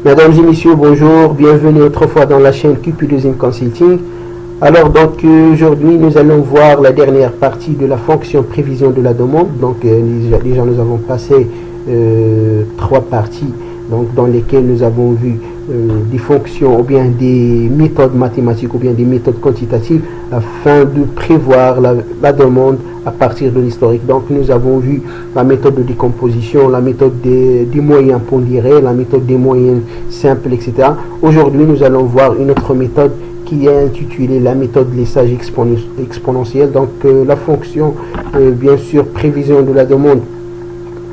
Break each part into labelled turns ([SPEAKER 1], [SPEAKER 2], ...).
[SPEAKER 1] Mesdames et messieurs, bonjour, bienvenue autrefois dans la chaîne Cupidism Consulting. Alors donc aujourd'hui nous allons voir la dernière partie de la fonction prévision de la demande. Donc déjà nous avons passé trois parties donc, dans lesquelles nous avons vu des fonctions ou bien des méthodes mathématiques ou bien des méthodes quantitatives afin de prévoir la demande à partir de l'historique. Donc nous avons vu la méthode de décomposition, la méthode des moyens pondérés, la méthode des moyens simples, etc. Aujourd'hui nous allons voir une autre méthode qui est intitulée la méthode lissage exponentiel. Donc la fonction bien sûr prévision de la demande,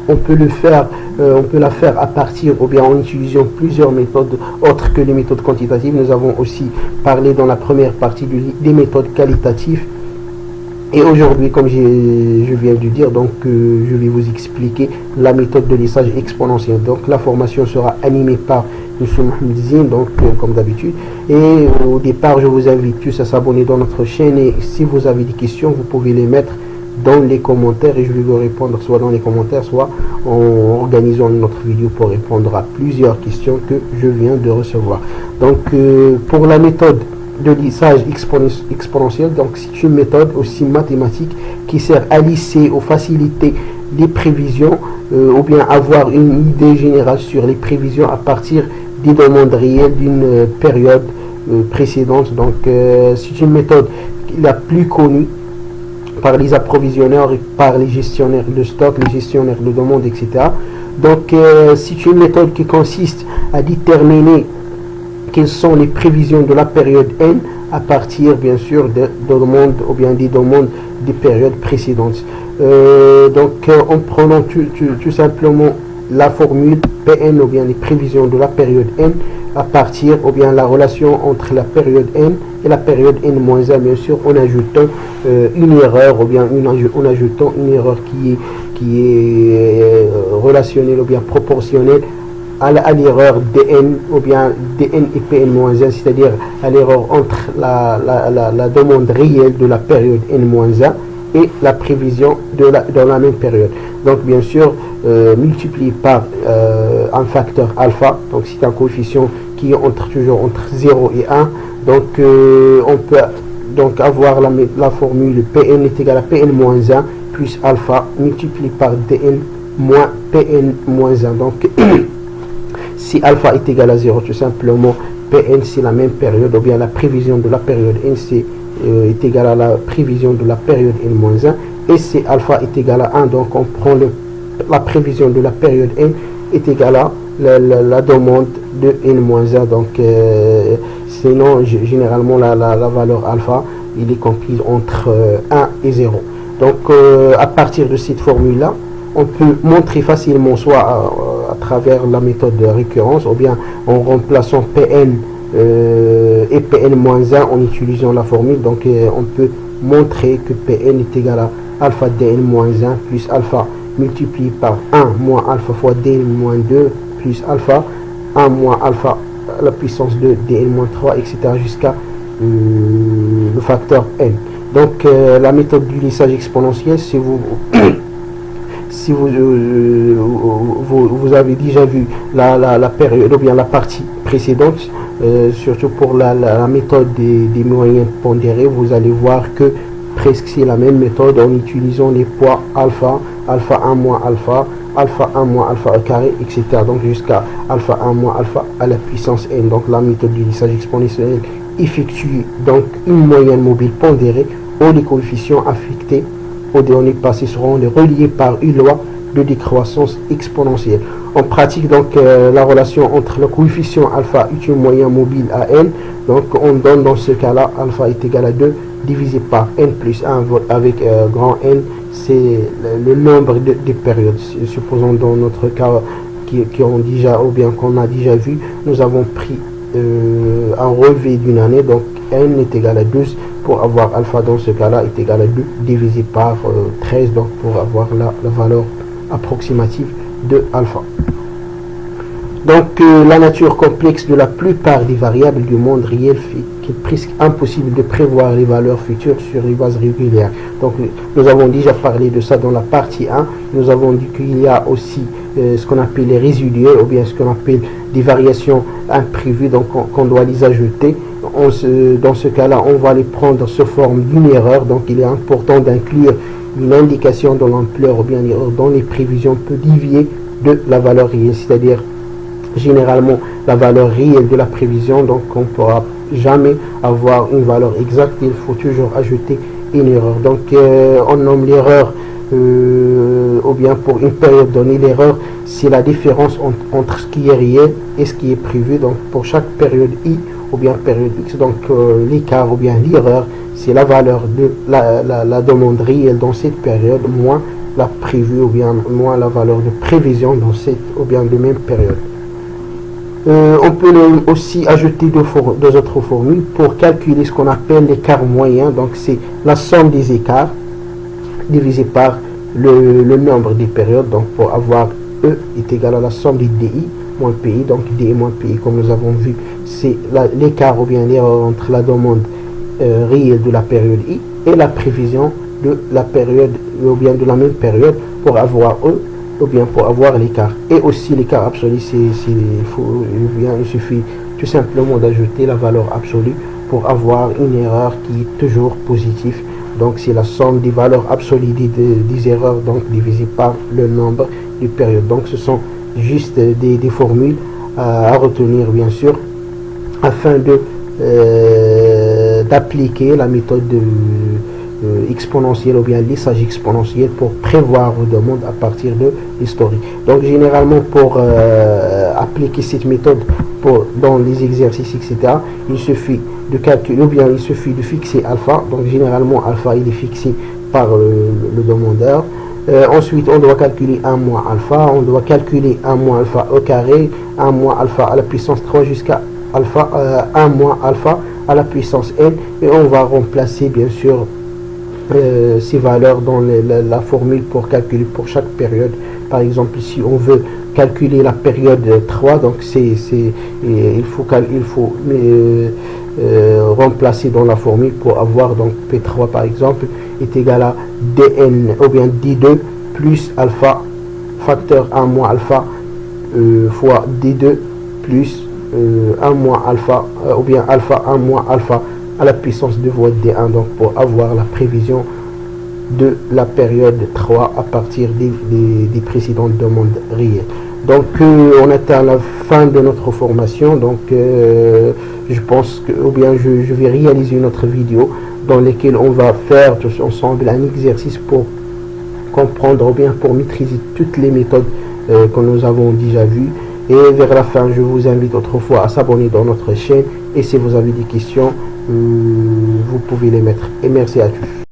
[SPEAKER 1] on peut la faire à partir ou bien en utilisant plusieurs méthodes autres que les méthodes quantitatives. Nous avons aussi parlé dans la première partie des méthodes qualitatives. Et aujourd'hui, comme je viens de dire, donc je vais vous expliquer la méthode de lissage exponentiel. Donc la formation sera animée par M. Mohamed Zin, donc comme d'habitude. Et au départ, je vous invite tous à s'abonner dans notre chaîne. Et si vous avez des questions, vous pouvez les mettre dans les commentaires et je vais vous répondre soit dans les commentaires, soit en organisant une autre vidéo pour répondre à plusieurs questions que je viens de recevoir. Donc pour la méthode de lissage exponentiel, donc c'est une méthode aussi mathématique qui sert à lisser ou faciliter les prévisions ou bien avoir une idée générale sur les prévisions à partir des demandes réelles d'une période précédente. Donc c'est une méthode la plus connue par les approvisionneurs et par les gestionnaires de stock, les gestionnaires de demande, etc. Donc c'est une méthode qui consiste à déterminer quelles sont les prévisions de la période N à partir bien sûr de demandes ou bien des demandes des périodes précédentes. Donc en prenant tout simplement la formule Pn ou bien les prévisions de la période N à partir ou bien la relation entre la période N et la période N-1, bien sûr en ajoutant une erreur ou bien en ajoutant une erreur qui est relationnelle ou bien proportionnelle à l'erreur dn ou bien dn et pn-1, c'est-à-dire à l'erreur entre la demande réelle de la période n-1 et la prévision dans la même période. Donc bien sûr multiplié par un facteur alpha, donc c'est un coefficient qui est toujours entre 0 et 1. Donc on peut donc avoir la formule Pn est égal à Pn-1 plus alpha multiplié par Dn moins Pn-1. Donc si alpha est égal à 0, tout simplement Pn c'est la même période ou bien la prévision de la période N est égal à la prévision de la période N-1 et si alpha est égal à 1, donc on prend la prévision de la période N est égal à la demande de N-1. Donc sinon généralement la valeur alpha il est comprise entre 1 et 0. Donc à partir de cette formule là on peut montrer facilement soit à travers la méthode de récurrence ou bien en remplaçant Pn et Pn-1 en utilisant la formule. Donc on peut montrer que Pn est égal à alpha Dn-1 plus alpha multiplié par 1 moins alpha fois Dn-2 plus alpha 1 moins alpha à la puissance de Dn-3, etc. jusqu'à le facteur n. Donc la méthode du lissage exponentiel, si vous avez déjà vu la période ou bien la partie précédente, surtout pour la méthode des moyens pondérés, vous allez voir que presque c'est la même méthode en utilisant les poids alpha 1 moins alpha 1 moins alpha au carré, etc. donc jusqu'à alpha 1 moins alpha à la puissance n. Donc la méthode du lissage exponentiel effectue donc une moyenne mobile pondérée où les coefficients affectés aux données passées seront reliés par une loi de décroissance exponentielle. On pratique donc la relation entre le coefficient alpha et une moyenne mobile à n. Donc on donne dans ce cas là alpha est égal à 2 divisé par n plus 1 avec grand N, c'est le nombre de périodes. Supposons dans notre cas qu'on a déjà vu, nous avons pris un relevé d'une année, donc n est égal à 12 pour avoir alpha dans ce cas là est égal à 2 divisé par 13, donc pour avoir la valeur approximative de alpha. Donc la nature complexe de la plupart des variables du monde réel fait qu'il est presque impossible de prévoir les valeurs futures sur les bases régulières. Donc nous avons déjà parlé de ça dans la partie 1. Nous avons dit qu'il y a aussi ce qu'on appelle les résiduels, ou bien ce qu'on appelle des variations imprévues, donc qu'on doit les ajouter. Dans ce cas-là, on va les prendre sous forme d'une erreur. Donc il est important d'inclure une indication dans l'ampleur ou bien dans les prévisions peut dévier de la valeur réelle, c'est-à-dire généralement la valeur réelle de la prévision. Donc on ne pourra jamais avoir une valeur exacte, il faut toujours ajouter une erreur. Donc on nomme l'erreur ou bien pour une période donnée, l'erreur c'est la différence entre ce qui est réel et ce qui est prévu. Donc pour chaque période I ou bien période X, donc l'écart ou bien l'erreur c'est la valeur de la demande réelle dans cette période moins la prévue ou bien moins la valeur de prévision dans cette ou bien de même période. On peut aussi ajouter deux autres formules pour calculer ce qu'on appelle l'écart moyen. Donc c'est la somme des écarts divisé par le nombre des périodes. Donc pour avoir E est égal à la somme des DI moins PI. Donc DI moins PI, comme nous avons vu, c'est l'écart ou bien l'erreur entre la demande réelle de la période I et la prévision de la période ou bien de la même période pour avoir E ou bien pour avoir l'écart. Et aussi l'écart absolu, il suffit tout simplement d'ajouter la valeur absolue pour avoir une erreur qui est toujours positive. Donc c'est la somme des valeurs absolues des erreurs donc divisé par le nombre de périodes. Donc ce sont juste des formules à retenir bien sûr afin d'appliquer la méthode exponentielle ou bien lissage exponentiel pour prévoir vos demandes à partir de l'historique. Donc généralement pour appliquer cette méthode dans les exercices etc, il suffit de calculer ou bien il suffit de fixer alpha. Donc généralement alpha il est fixé par le demandeur. Ensuite on doit calculer 1 moins alpha, on doit calculer 1 moins alpha au carré, 1 moins alpha à la puissance 3 jusqu'à alpha 1 moins alpha à la puissance n, et on va remplacer bien sûr ces valeurs dans la formule pour calculer pour chaque période. Par exemple si on veut calculer la période 3, donc il faut remplacer dans la formule pour avoir donc P3 par exemple est égal à dn ou bien d2 plus alpha facteur 1 moins alpha fois d2 plus 1 moins alpha ou bien alpha 1 moins alpha à la puissance 2 fois d1, donc pour avoir la prévision de la période 3 à partir des précédentes demandes réelles. Donc on atteint la fin de notre formation. Donc je pense que ou bien je vais réaliser une autre vidéo dans laquelle on va faire tous ensemble un exercice pour comprendre ou bien pour maîtriser toutes les méthodes que nous avons déjà vues. Et vers la fin, je vous invite autrefois à s'abonner dans notre chaîne, et si vous avez des questions, vous pouvez les mettre. Et merci à tous.